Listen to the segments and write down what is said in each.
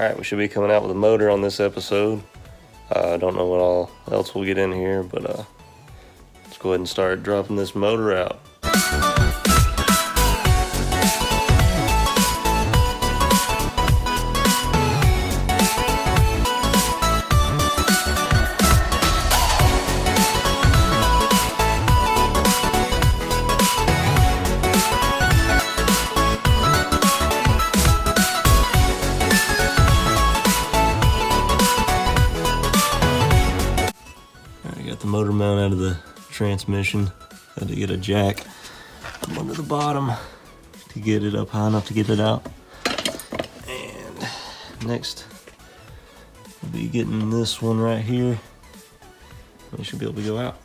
Alright, we should be coming out with a motor on this episode. I don't know what all else we'll get in here, but let's go ahead and start dropping this motor out. The motor mount out of the transmission. Had to get a jack from under the bottom to get it up high enough to get it out. And next we'll be getting this one right here. We should be able to go out.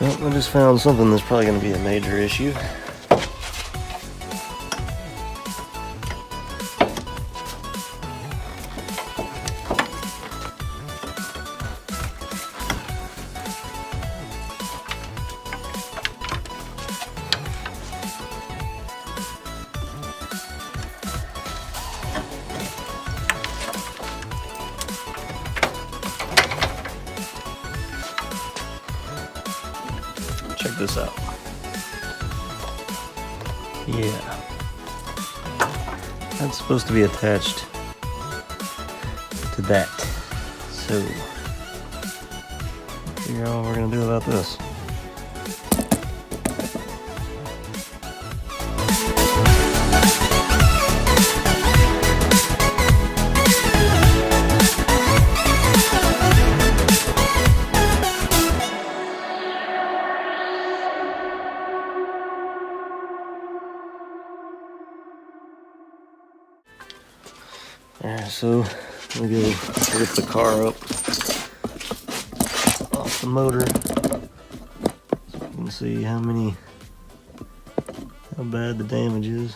Well, I just found something that's probably going to be a major issue. Check this out. Yeah. That's supposed to be attached to that. So, figure out what we're going to do about this. Alright, so we go lift the car up off the motor so you can see how bad the damage is.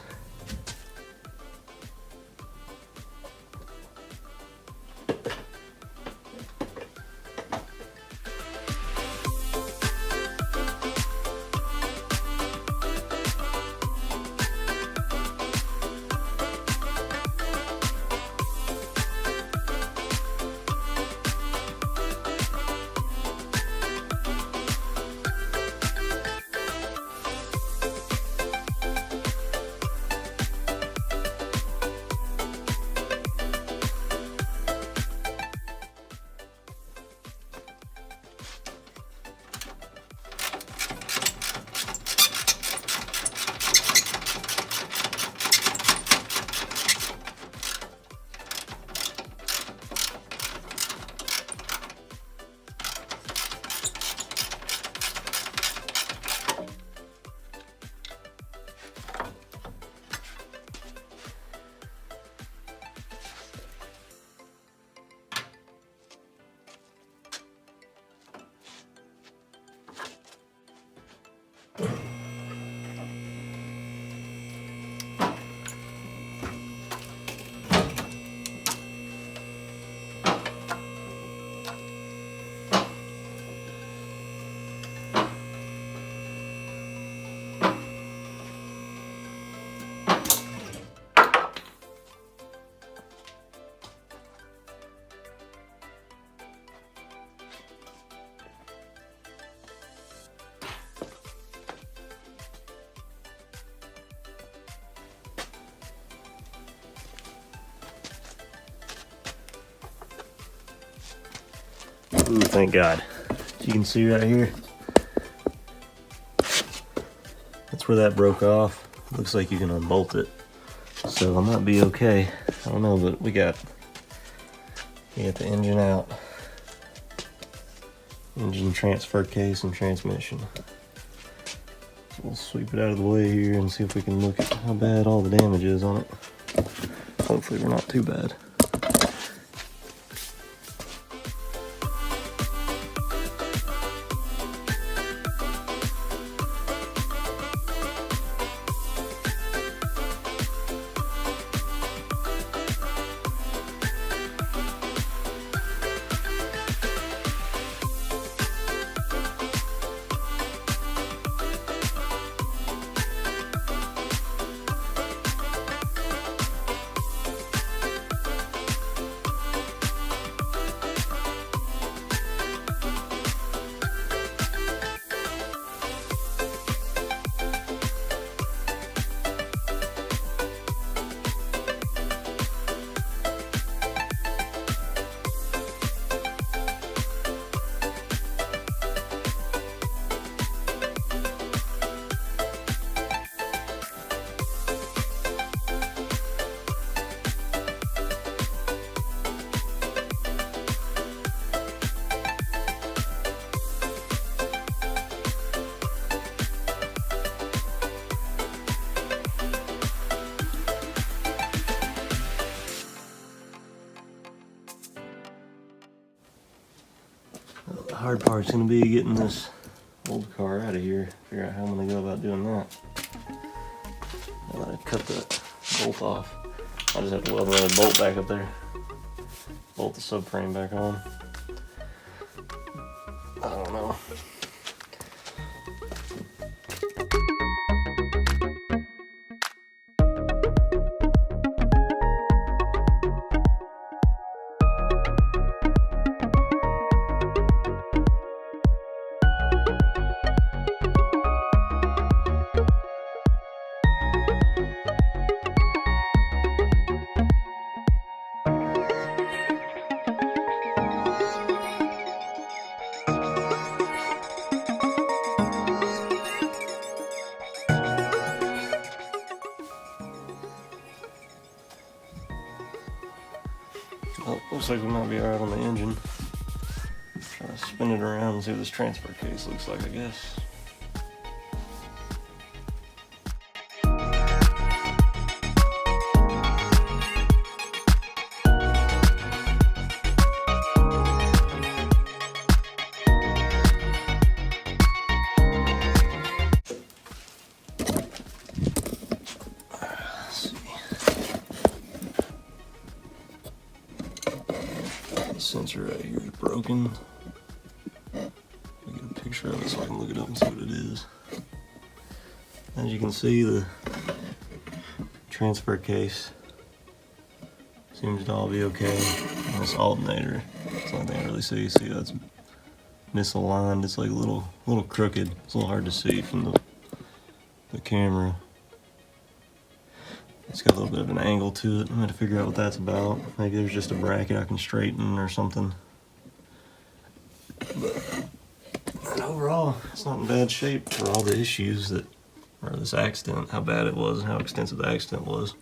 Ooh, thank God. You can see right here, that's where that broke off. Looks like you can unbolt it. So I might be okay. I don't know, but we got the engine out. Engine, transfer case, and transmission. So we'll sweep it out of the way here and see if we can look at how bad all the damage is on it. Hopefully we're not too bad. The hard part's gonna be getting this old car out of here. Figure out how I'm gonna go about doing that. Now that I cut the bolt off, I just have to weld another bolt back up there. Bolt the subframe back on. I don't know. Well, looks like we might be alright on the engine. Try to spin it around and see what this transfer case looks like, I guess. Sensor right here is broken. I'll get a picture of it so I can look it up and see what it is. As you can see, the transfer case seems to all be okay. And this alternator, it's the only thing I really see. See, that's misaligned. It's like a little crooked. It's a little hard to see from the camera. It's got a little bit of an angle to it. I'm going to figure out what that's about. Maybe there's just a bracket I can straighten or something. But overall, it's not in bad shape for all the issues or this accident, how bad it was and how extensive the accident was.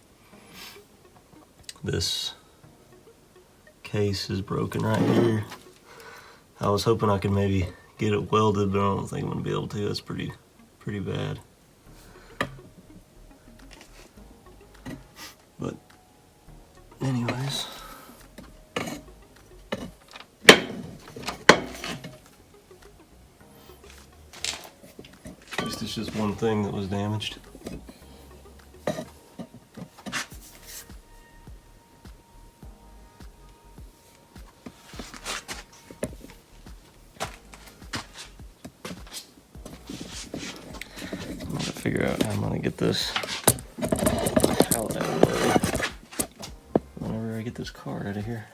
This case is broken right here. I was hoping I could maybe get it welded, but I don't think I'm going to be able to. That's pretty bad. But anyways, at least it's just one thing that was damaged. I'm gonna figure out how I'm gonna get this pallet out of the way whenever I get this car out of here.